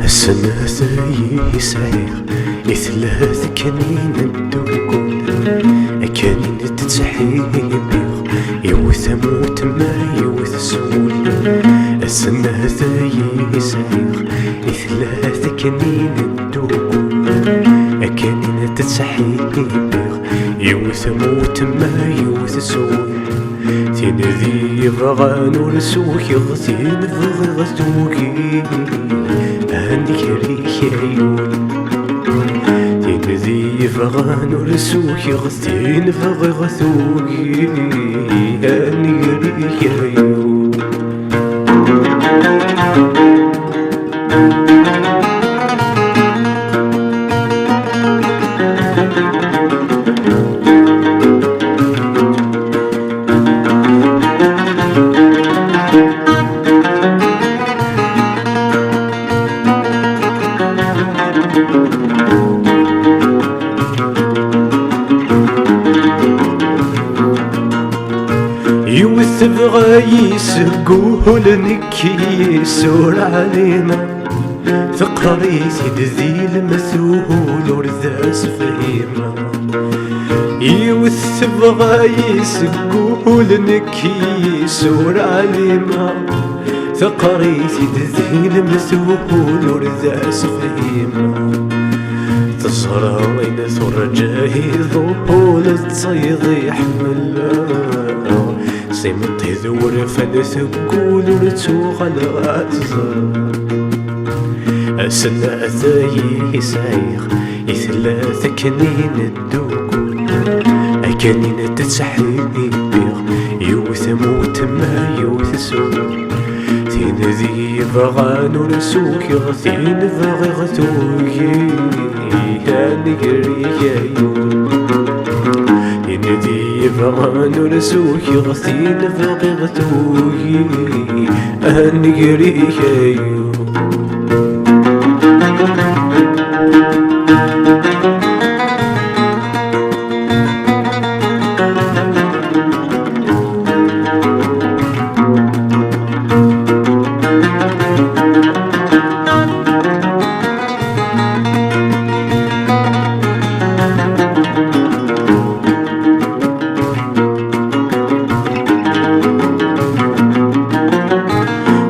السنة ثاي سعير إثلاث كنين الدوكول كانين تتسحيب يوث موت ما يوث سول. السنة ثاي سعير إثلاث كنين الدوكول كانين تتسحيب يوث موت ما يوث سول. ثين ذي بغان ورسوك يغثين بغثوكي هنيري عيون. ثين ذي بغان ورسوك يغثين بغثوكي هنيري عيون. يوث بغا يسقول نكي يسور علينا ثقريتي دذي المثول ورذاس فهيمة. يوث بغا يسقول نكي يسور علينا ثقريتي دذي المثول ورذاس فهيمة. تصرى وين ثر جاهي ظهول تصيد يحمل سيمطي ذور فنثقول ورتوغ الغاتزر. السنة ثاي سعير إثلاث كنين الدوكول كنين تتسحيب يوث موت ما يوث سول. ثين ذي بغان ورسوك يغثين بغي غثوكي هنيري عيون. ثين ذي بغان ورسوك يغثين بغي غثوكي هنيري عيون.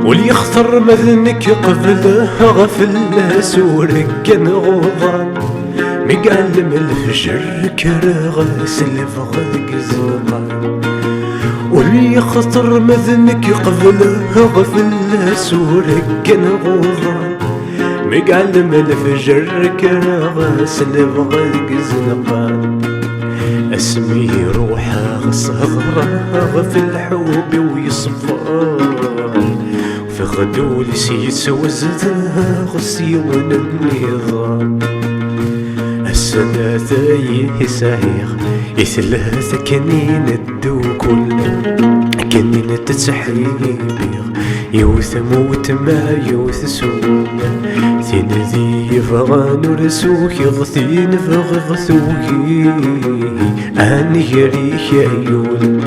واللي يخطر مذنك قبله غفل سورك غضان مقلم الفجر كرغس الفغد قزمان. واللي يخطر مذنك قبله غفل سورك غضان مقلم الفجر كرغس الفغد قزمان. اسمي روحه صغره في الحب ويصفان في غدول سيس وزده غسيون النظام. السنة ثاي سعير إثلاث كنين الدوكول كنين تتسحيب يوث موت ما يوث سول. ثين ذي بغان ورسوك يغثين بغثوكي هنيري عيون.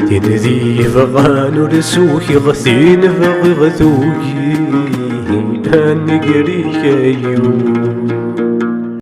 ثين ذي بغان ورسوك يغثين بغثوكي هنيري عيون.